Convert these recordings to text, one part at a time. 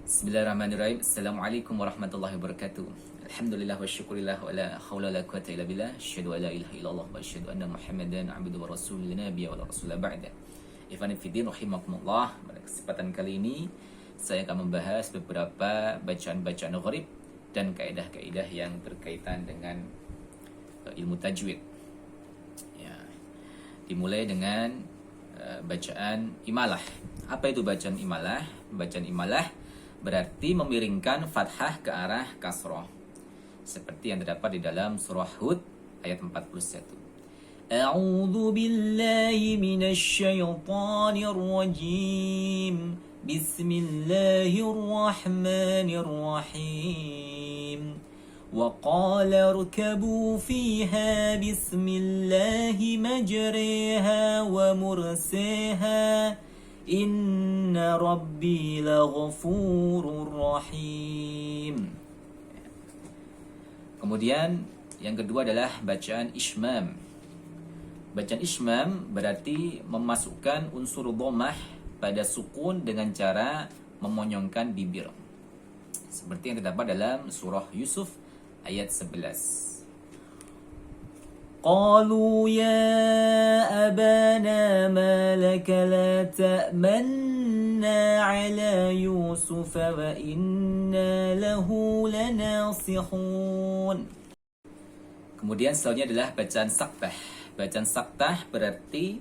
Bismillahirrahmanirrahim. Assalamualaikum warahmatullahi wabarakatuh. Alhamdulillah wa syukurillah wa la hawla la quwata illa billah. Asyhadu an la ilaha illallah wa asyhadu anna Muhammadan abduhu wa rasuluhu la nabiyya wa la rasula ba'da. Ikhwani fiddin rahimakumullah. Pada kesempatan kali ini saya akan membahas beberapa bacaan-bacaan gharib dan kaidah-kaidah yang berkaitan dengan ilmu tajwid. Ya. Dimulai dengan bacaan imalah. Apa itu bacaan imalah? Bacaan imalah berarti memiringkan fathah ke arah kasroh, seperti yang terdapat di dalam surah Hud ayat 41. A'udzu billahi minasy syaithanir rajim. Bismillahirrahmanirrahim. Wa qala irkabu fiha bismillahi majriha wa mursaha. Inna rabbi laghafurur rahim. Kemudian yang kedua adalah bacaan ismam. Bacaan ismam berarti memasukkan unsur dhammah pada sukun dengan cara memonyongkan bibir, seperti yang terdapat dalam surah Yusuf ayat 11. قالوا يا أبانا ما لك لا تأمنا على يوسف وإنا له لناصحون. Kemudian selanjutnya adalah bacaan saktah. Bacaan saktah berarti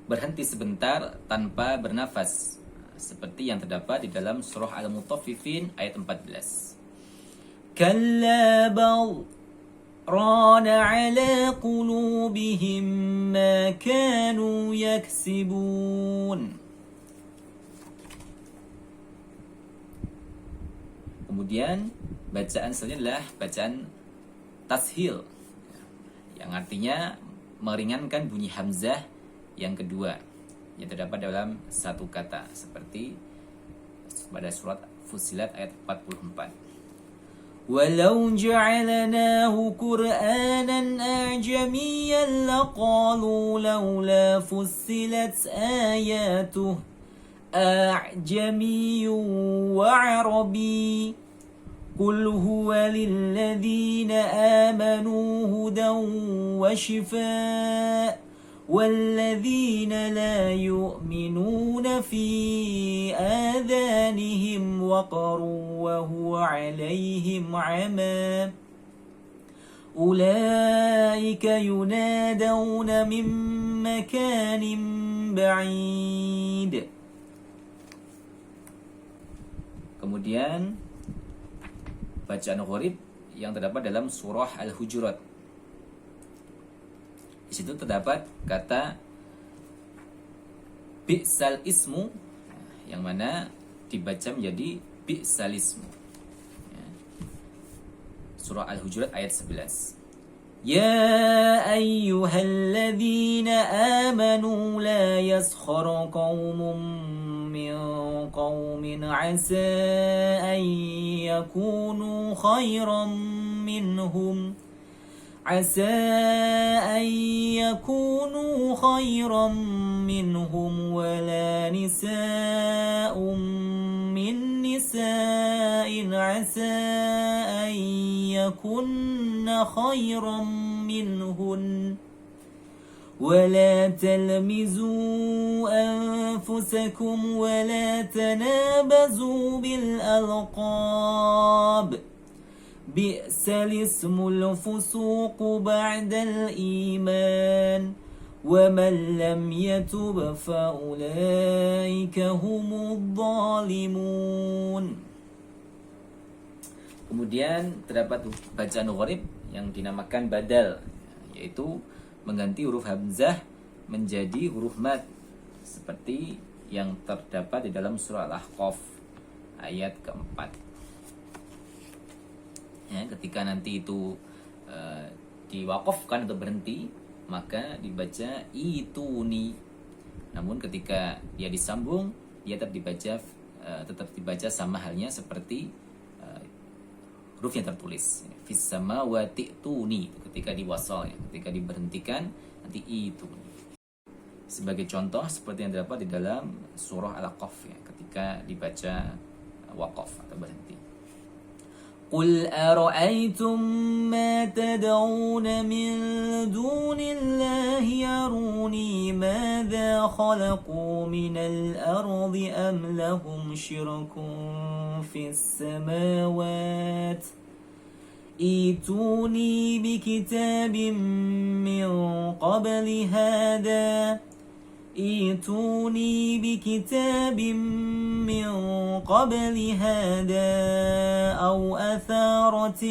berhenti sebentar tanpa bernafas, seperti yang terdapat di dalam surah Al-Mutaffifin ayat 14. Kalla bal rana ala qulubihim ma kanu yaksibun. Kemudian bacaan selanjutnya adalah bacaan tashil, yang artinya meringankan bunyi hamzah yang kedua yang terdapat dalam satu kata, seperti pada surat Fussilat ayat 44. ولو جعلناه قرآنا أعجميا لقالوا لولا فصلت آياته أعجمي وعربي قل هو للذين آمنوا هدى وشفاء والذين لا يؤمنون في آذانهم وقر وهو عليهم عمى أولئك ينادون من مكان بعيد. Kemudian bacaan gharib yang terdapat dalam surah Al-Hujurat. Di situ terdapat kata bi'sal ismu, yang mana dibaca menjadi bi'sal ismu. Surah Al-Hujurat ayat 11. Ya ayyuhalladzina amanu la yaskhar qaumun min qaumin asa an yakunu khairan minhum عسى أن يكونوا خيرا منهم ولا نساء من نساء عسى أن يكن خيرا منهن ولا تلمزوا أنفسكم ولا تنابزوا بالألقاب بئس الاسم الفسوق بعد الإيمان ومن لم يتب فأولئك هم الظالمون. Kemudian terdapat bacaan gharib yang dinamakan badal, yaitu mengganti huruf hamzah menjadi huruf mad, seperti yang terdapat di dalam surah Al-Ahqaf ayat keempat. Ya, ketika nanti itu diwakafkan atau berhenti, maka dibaca ituni. Namun ketika dia disambung, dia tetap dibaca sama halnya seperti huruf yang tertulis. Fis samawati tuni, ketika diwasal, ya, ketika diberhentikan nanti ituni. Sebagai contoh seperti yang terdapat di dalam surah Al-Qaf, ya, ketika dibaca waqaf atau berhenti. Qul ara'aytum ma tad'un min dunillahi aruni madza khalaqu minal ardi am lahum syirkun fis samawati ituni bikitabim min qabli hadha إيتوني بكتاب من قبل هذا أو أثارة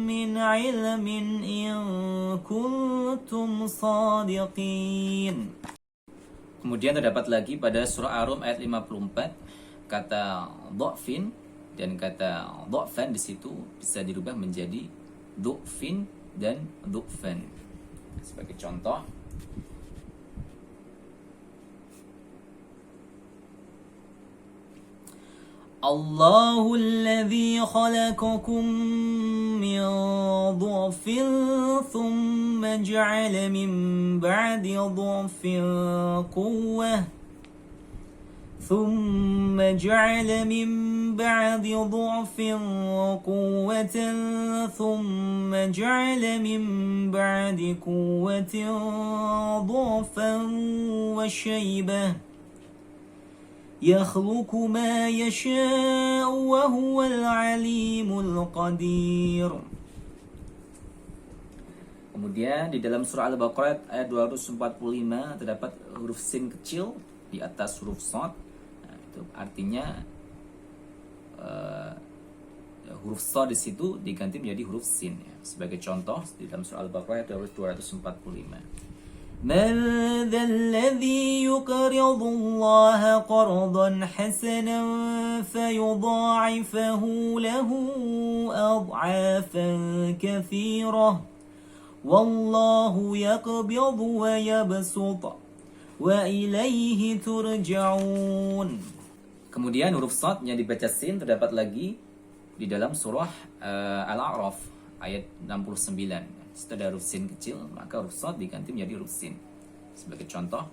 من علم إن كنتم صادقين. Kemudian terdapat lagi pada surah Ar-Rum ayat 54 kata dha'fin dan kata dha'fan di situ bisa dirubah menjadi dhu'fin dan dhu'fan. Sebagai contoh, الله الذي خلقكم من ضعف ثم جعل من بعد ضعف قوة ثم جعل من بعد ضعف قوة ثم جعل من بعد قوة ضعفا وشيبة يخلق ما يشاء وهو العليم القدير. Kemudian di dalam surah Al-Baqarah ayat 245 terdapat huruf sin kecil di atas huruf shad. Nah, itu artinya huruf shad di situ diganti menjadi huruf sin. Ya. Sebagai contoh di dalam surah Al-Baqarah ayat 245. من ذا الذي يقرض الله قرضا حسنا فيضاعفه له أضعافا كثيرة والله يقبض ويبسط وإليه ترجعون. Kemudian huruf shad yang dibaca sin terdapat lagi di dalam surah Al-A'raf ayat 69. Setelah huruf sin kecil, maka huruf shad diganti menjadi huruf sin. Sebagai contoh,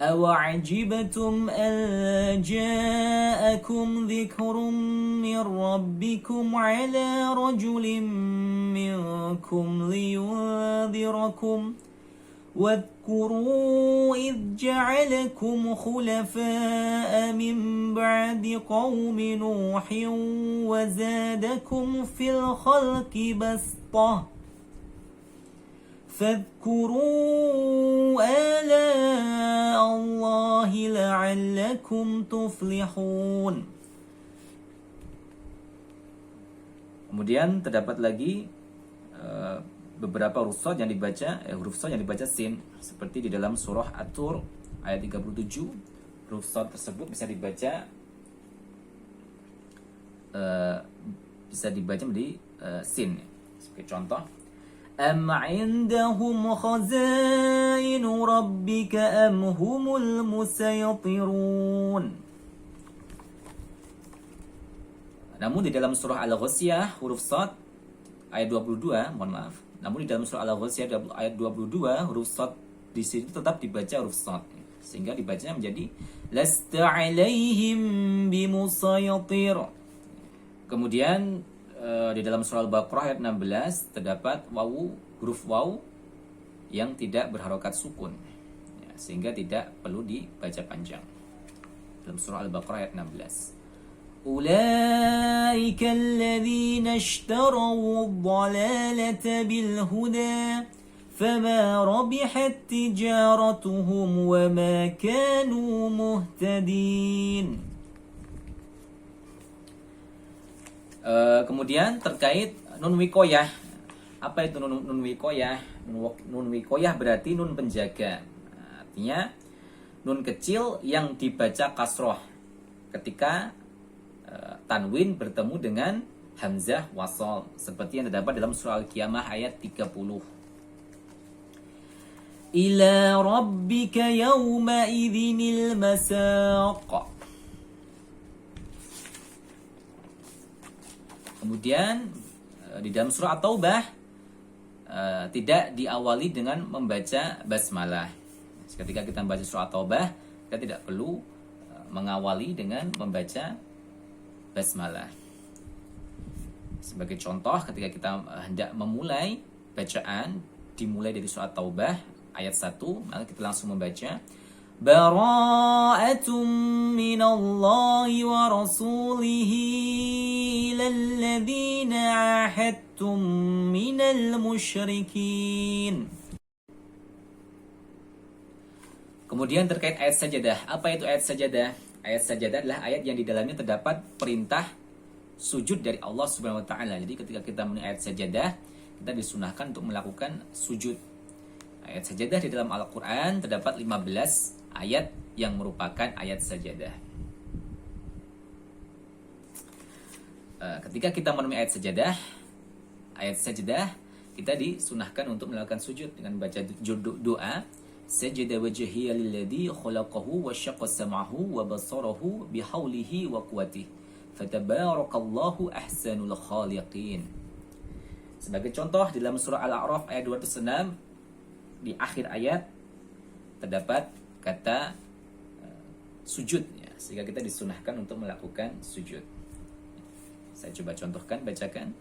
أَوَعَجِبَتُمْ أَنْ جَاءَكُمْ ذِكْرٌ مِّنْ رَبِّكُمْ عَلَى رَجُلٍ مِّنْكُمْ لِيُنذِرَكُمْ واذكروا إذ جعلكم خلفاء من بعد قوم نوح وزادكم في الخلق بسطة فاذكروا آلاء الله لعلكم تفلحون. Kemudian terdapat lagi beberapa huruf shad yang dibaca sin, seperti di dalam surah At-Tur ayat 37. Huruf shad tersebut bisa dibaca menjadi sin. Sebagai contoh, أم عندهم خزائن ربك أم هم المسيطرون. Namun di dalam surah Al-Ghasyiyah huruf shad ayat 22, namun di dalam surah Al-Ghasyiyah ayat 22 huruf shad di situ tetap dibaca huruf shad, sehingga dibacanya menjadi lasta alaihim bimusaytir. Kemudian di dalam surah Al-Baqarah ayat 16 terdapat huruf waw yang tidak berharokat sukun, ya, sehingga tidak perlu dibaca panjang. Dalam surah Al-Baqarah ayat 16, Ulaika alladhina ishtaraw ad-dalalata bil-huda fama rabihat tijaratuhum wa ma kanu muhtadin. Kemudian terkait nun wikoyah. Apa itu nun wikoyah? Nun wikoyah berarti nun penjaga. Artinya nun kecil yang dibaca kasroh ketika tanwin bertemu dengan hamzah wasol, seperti yang terdapat dalam surah Al-Qiyamah ayat 30. Ila rabbika yawma idzinil masaq. Kemudian di dalam surah At-Taubah tidak diawali dengan membaca basmalah. Ketika kita membaca surah At-Taubah, kita tidak perlu mengawali dengan membaca basmalah. Sebagai contoh, ketika kita hendak memulai bacaan, dimulai dari surat Taubah ayat 1, maka kita langsung membaca Bara'atum minallahi wa rasulihi ilal ladzina ahadtum minal musyrikin. Kemudian terkait ayat sajadah. Apa itu ayat sajadah? Ayat sajadah adalah ayat yang di dalamnya terdapat perintah sujud dari Allah Subhanahu wa taala. Jadi ketika kita menulis ayat sajadah, kita disunahkan untuk melakukan sujud. Ayat sajadah di dalam Al-Qur'an terdapat 15 ayat yang merupakan ayat sajadah. Ketika kita menemui ayat sajadah kita disunahkan untuk melakukan sujud dengan baca doa sajada wajhiya lilladzi khalaqahu wa syaqqa sam'ahu wa basarahu bihaulihi wa quwwatihi fatabarakallahu ahsanul khaliqin. Sebagai contoh di dalam surah Al-A'raf ayat 206 di akhir ayat terdapat kata sujud ya, sehingga kita disunahkan untuk melakukan sujud. Saya coba contohkan, bacakan.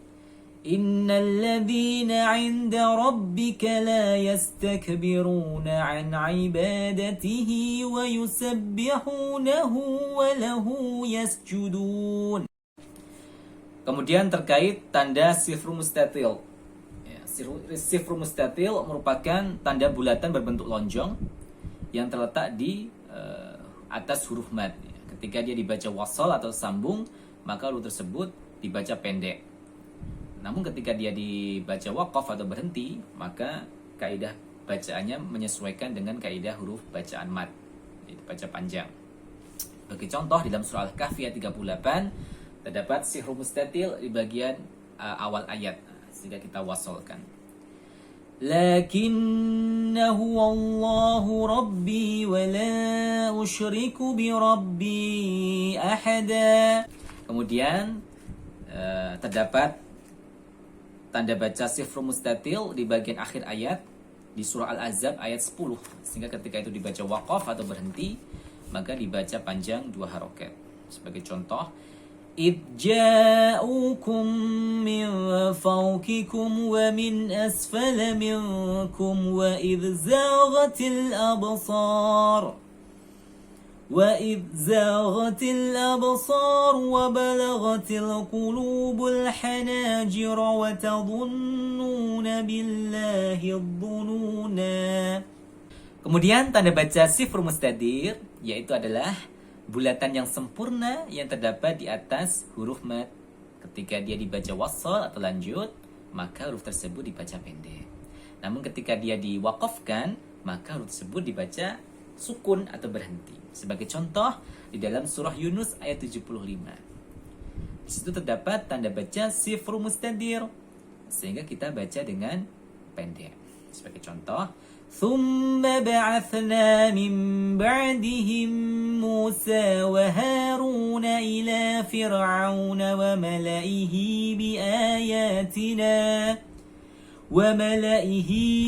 Innal ladzina 'inda rabbika la yastakbiruna 'an 'ibadatihi wa yusabbihunahu wa lahu yasjudun. Kemudian terkait tanda sifru mustatil. Ya, sifru mustatil merupakan tanda bulatan berbentuk lonjong yang terletak di atas huruf mad. Ketika dia dibaca wasal atau sambung, maka huruf tersebut dibaca pendek. Namun ketika dia dibaca waqaf atau berhenti, maka kaidah bacaannya menyesuaikan dengan kaidah huruf bacaan mad, dibaca panjang. Bagi contoh di dalam surah Al-Kahfi ayat 38 terdapat sifru mustatil di bagian awal ayat, sehingga kita wasalkan. Lakinnahu Allahu Rabbi wa la usyriku bi Rabbi ahada. Kemudian terdapat tanda baca sifru mustatil di bagian akhir ayat di surah Al-Ahzab ayat 10, sehingga ketika itu dibaca waqaf atau berhenti maka dibaca panjang 2 harokat. Sebagai contoh, إِذْ جَاءُوكُمْ مِنْ فَوْقِكُمْ وَمِنْ أَسْفَلَ مِنْكُمْ وَإِذْ زَاغَتِ الْأَبْصَارُ وَبَلَغَتِ الْقُلُوبُ الْحَنَاجِرَ وَتَظُنُّونَ بِاللَّهِ الظُّنُونَا. Kemudian tanda baca sifru mustadir yaitu adalah bulatan yang sempurna yang terdapat di atas huruf mad. Ketika dia dibaca wasal atau lanjut, maka huruf tersebut dibaca pendek. Namun ketika dia diwaqafkan, maka huruf tersebut dibaca sukun atau berhenti. Sebagai contoh, di dalam surah Yunus ayat 75. Di situ terdapat tanda baca sifru mustadir, sehingga kita baca dengan pendek. Sebagai contoh, ثم بعثنا من بعدهم موسى وهارون إلى فرعون وملئه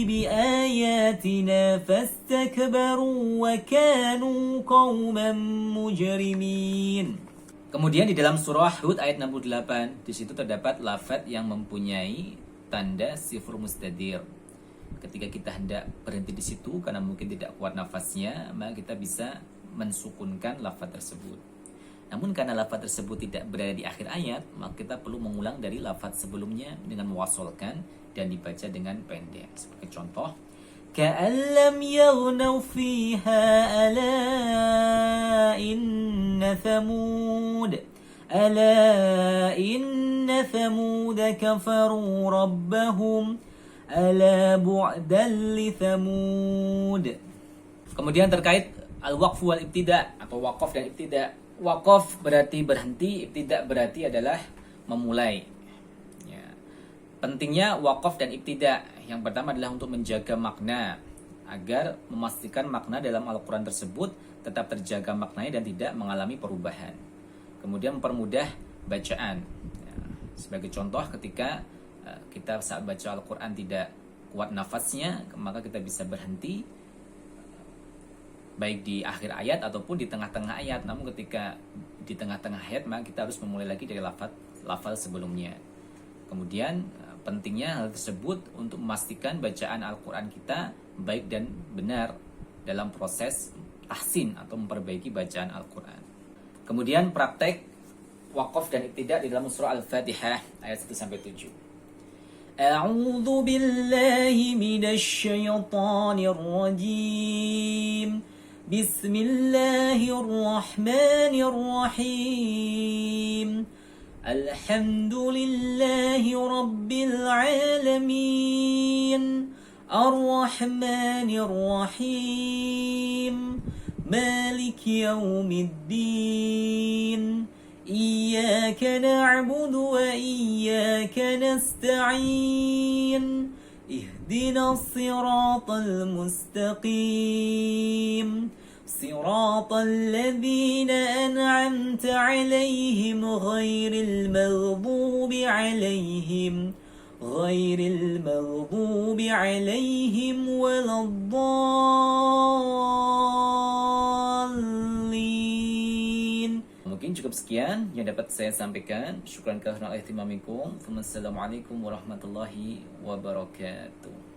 بآياتنا فاستكبروا وكانوا قوما مجرمين. Kemudian di dalam surah Hud ayat 68, di situ terdapat lafaz yang mempunyai tanda sifru mustadir. Ketika kita hendak berhenti di situ karena mungkin tidak kuat nafasnya, maka kita bisa mensukunkan lafaz tersebut. Namun karena lafaz tersebut tidak berada di akhir ayat, maka kita perlu mengulang dari lafaz sebelumnya dengan mewasolkan dan dibaca dengan pendek. Sebagai contoh, كَأَنْ لَمْ يَغْنَوْا فِيهَا أَلَا إِنَّ ثَمُودَ كَفَرُوا رَبَّهُمْ أَلَا بُعْدًا لِثَمُودَ. Kemudian terkait al-waqfu wal ibtida atau waqaf dan ibtida. Waqaf berarti berhenti, ibtida berarti adalah memulai. Ya. Pentingnya waqaf dan ibtida. Yang pertama adalah untuk menjaga makna, agar memastikan makna dalam Al-Quran tersebut tetap terjaga maknanya dan tidak mengalami perubahan. Kemudian mempermudah bacaan. Ya. Sebagai contoh, ketika kita saat baca Al-Quran tidak kuat nafasnya, maka kita bisa berhenti baik di akhir ayat ataupun di tengah-tengah ayat. Namun ketika di tengah-tengah ayat, maka kita harus memulai lagi dari lafal sebelumnya. Kemudian pentingnya hal tersebut untuk memastikan bacaan Al-Quran kita baik dan benar dalam proses tahsin atau memperbaiki bacaan Al-Quran. Kemudian praktek waqaf dan ibtidah di dalam surah Al-Fatihah ayat 1-7. A'udzu billahi minasy syaithanir rajim. Bismillahirrahmanirrahim. Alhamdulillahi rabbil alamin. Ar-Rahmanir Rahim. مالك يوم الدين إياك نعبد وإياك نستعين اهدنا الصراط المستقيم صراط الذين أنعمت عليهم غير المغضوب عليهم ولا الضالين. Mungkin cukup sekian yang dapat saya sampaikan. Syukran kehadiran ihtimamikum. Wassalamualaikum warahmatullahi wabarakatuh.